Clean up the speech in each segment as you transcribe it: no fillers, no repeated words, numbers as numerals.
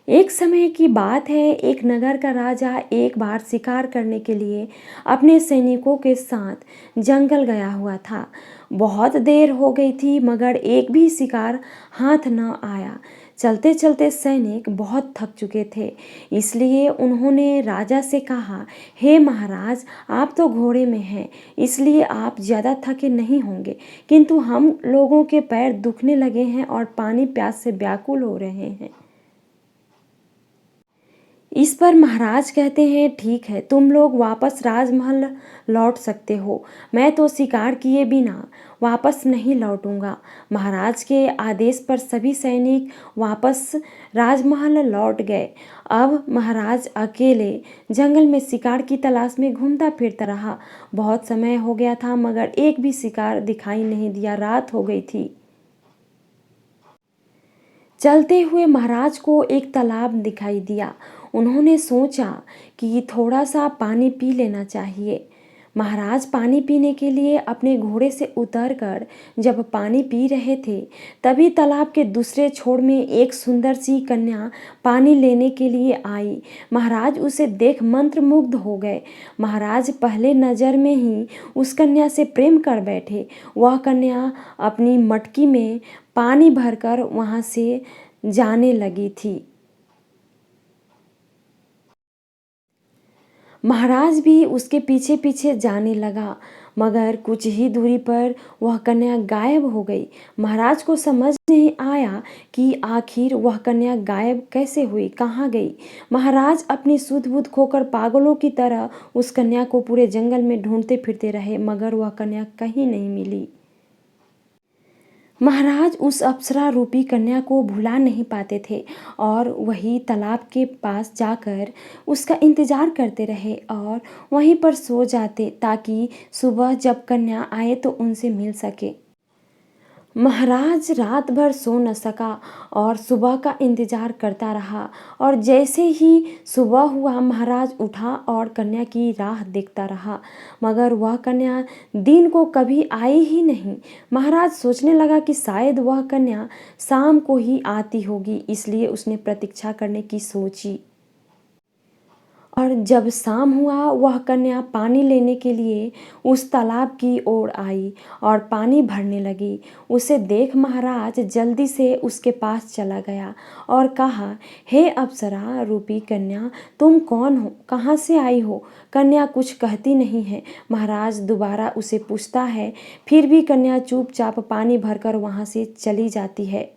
एक समय की बात है, एक नगर का राजा एक बार शिकार करने के लिए अपने सैनिकों के साथ जंगल गया हुआ था। बहुत देर हो गई थी मगर एक भी शिकार हाथ न आया। चलते चलते सैनिक बहुत थक चुके थे, इसलिए उन्होंने राजा से कहा, हे महाराज, आप तो घोड़े में हैं, इसलिए आप ज़्यादा थके नहीं होंगे, किंतु हम लोगों के पैर दुखने लगे हैं और पानी प्यास से व्याकुल हो रहे हैं। इस पर महाराज कहते हैं, ठीक है, तुम लोग वापस राजमहल लौट सकते हो, मैं तो शिकार किए बिना वापस नहीं लौटूंगा। महाराज के आदेश पर सभी सैनिक वापस राजमहल लौट गए। अब महाराज अकेले जंगल में शिकार की तलाश में घूमता फिरता रहा। बहुत समय हो गया था मगर एक भी शिकार दिखाई नहीं दिया। रात हो गई थी। चलते हुए महाराज को एक तालाब दिखाई दिया। उन्होंने सोचा कि थोड़ा सा पानी पी लेना चाहिए। महाराज पानी पीने के लिए अपने घोड़े से उतरकर जब पानी पी रहे थे, तभी तालाब के दूसरे छोर में एक सुंदर सी कन्या पानी लेने के लिए आई। महाराज उसे देख मंत्रमुग्ध हो गए। महाराज पहले नज़र में ही उस कन्या से प्रेम कर बैठे। वह कन्या अपनी मटकी में पानी भरकर वहाँ से जाने लगी थी। महाराज भी उसके पीछे पीछे जाने लगा, मगर कुछ ही दूरी पर वह कन्या गायब हो गई। महाराज को समझ नहीं आया कि आखिर वह कन्या गायब कैसे हुई, कहाँ गई। महाराज अपनी सुध बुध खोकर पागलों की तरह उस कन्या को पूरे जंगल में ढूंढते फिरते रहे, मगर वह कन्या कहीं नहीं मिली। महाराज उस अप्सरा रूपी कन्या को भुला नहीं पाते थे और वही तालाब के पास जाकर उसका इंतजार करते रहे और वहीं पर सो जाते ताकि सुबह जब कन्या आए तो उनसे मिल सके। महाराज रात भर सो न सका और सुबह का इंतजार करता रहा और जैसे ही सुबह हुआ महाराज उठा और कन्या की राह देखता रहा, मगर वह कन्या दिन को कभी आई ही नहीं। महाराज सोचने लगा कि शायद वह कन्या शाम को ही आती होगी, इसलिए उसने प्रतीक्षा करने की सोची। और जब शाम हुआ वह कन्या पानी लेने के लिए उस तालाब की ओर आई और पानी भरने लगी। उसे देख महाराज जल्दी से उसके पास चला गया और कहा, हे अप्सरा रूपी कन्या, तुम कौन हो, कहाँ से आई हो। कन्या कुछ कहती नहीं है। महाराज दोबारा उसे पूछता है, फिर भी कन्या चुपचाप पानी भरकर वहाँ से चली जाती है।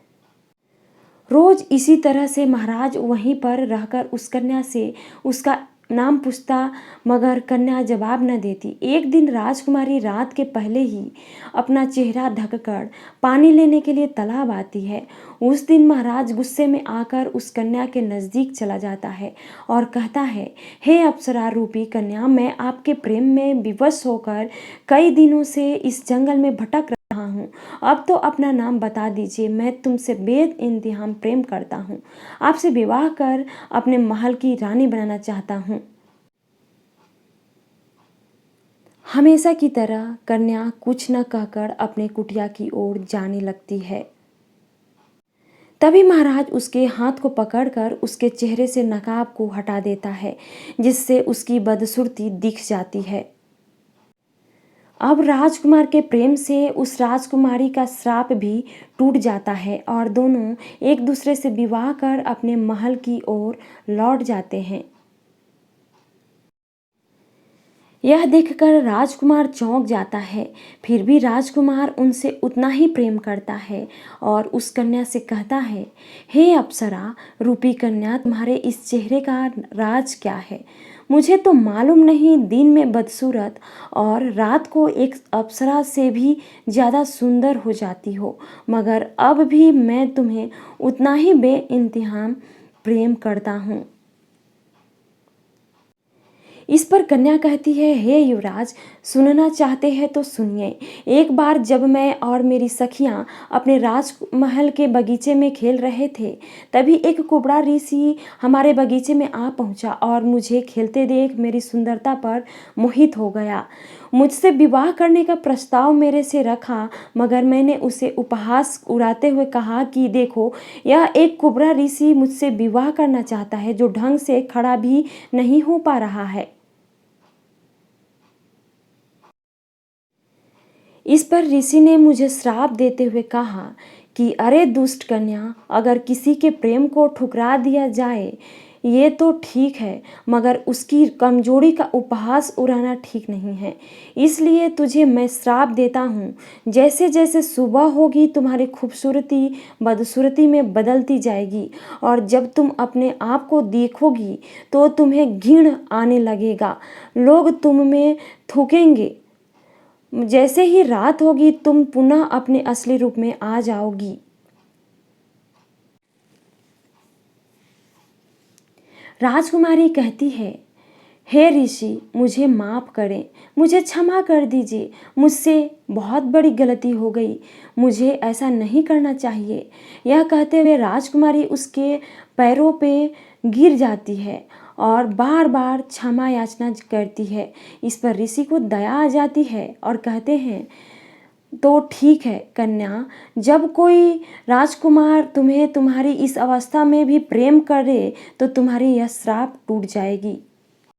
रोज इसी तरह से महाराज वहीं पर रहकर उस कन्या से उसका नाम पूछता, मगर कन्या जवाब न देती। एक दिन राजकुमारी रात के पहले ही अपना चेहरा ढककर पानी लेने के लिए तालाब आती है। उस दिन महाराज गुस्से में आकर उस कन्या के नज़दीक चला जाता है और कहता है, हे अप्सरा रूपी कन्या, मैं आपके प्रेम में विवश होकर कई दिनों से इस जंगल में भटक रहा हूँ। अब तो अपना नाम बता दीजिए, मैं तुमसे बेइंतहा प्रेम करता हूँ। आपसे विवाह कर अपने महल की रानी बनाना चाहता हूँ। हमेशा की तरह कन्या कुछ न कहकर अपने कुटिया की ओर जाने लगती है। तभी महाराज उसके हाथ को पकड़कर उसके चेहरे से नकाब को हटा देता है, जिससे उसकी बदसूरती दिख जाती है। अब राजकुमार के प्रेम से उस राजकुमारी का श्राप भी टूट जाता है और दोनों एक दूसरे से विवाह कर अपने महल की ओर लौट जाते हैं। यह देखकर राजकुमार चौंक जाता है, फिर भी राजकुमार उनसे उतना ही प्रेम करता है और उस कन्या से कहता है, हे अप्सरा रूपी कन्या, तुम्हारे इस चेहरे का राज क्या है। मुझे तो मालूम नहीं, दिन में बदसूरत और रात को एक अप्सरा से भी ज़्यादा सुंदर हो जाती हो, मगर अब भी मैं तुम्हें उतना ही बेइंतहा प्रेम करता हूँ। इस पर कन्या कहती है, हे युवराज, सुनना चाहते हैं तो सुनिए। एक बार जब मैं और मेरी सखियां अपने राजमहल के बगीचे में खेल रहे थे, तभी एक कुबड़ा ऋषि हमारे बगीचे में आ पहुंचा और मुझे खेलते देख मेरी सुंदरता पर मोहित हो गया। मुझसे विवाह करने का प्रस्ताव मेरे से रखा, मगर मैंने उसे उपहास उड़ाते हुए कहा कि देखो, यह एक कुबड़ा ऋषि मुझसे विवाह करना चाहता है जो ढंग से खड़ा भी नहीं हो पा रहा है। इस पर ऋषि ने मुझे श्राप देते हुए कहा कि अरे दुष्ट कन्या, अगर किसी के प्रेम को ठुकरा दिया जाए ये तो ठीक है, मगर उसकी कमजोरी का उपहास उड़ाना ठीक नहीं है। इसलिए तुझे मैं श्राप देता हूँ, जैसे जैसे सुबह होगी तुम्हारी खूबसूरती बदसूरती में बदलती जाएगी, और जब तुम अपने आप को देखोगी तो तुम्हें घृण आने लगेगा। लोग तुम में थूकेंगे। जैसे ही रात होगी तुम पुनः अपने असली रूप में आ जाओगी। राजकुमारी कहती है, हे ऋषि, मुझे माफ़ करें, मुझे क्षमा कर दीजिए। मुझसे बहुत बड़ी गलती हो गई, मुझे ऐसा नहीं करना चाहिए। यह कहते हुए राजकुमारी उसके पैरों पे गिर जाती है और बार बार क्षमा याचना करती है। इस पर ऋषि को दया आ जाती है और कहते हैं, तो ठीक है कन्या, जब कोई राजकुमार तुम्हें तुम्हारी इस अवस्था में भी प्रेम करे तो तुम्हारी यह श्राप टूट जाएगी।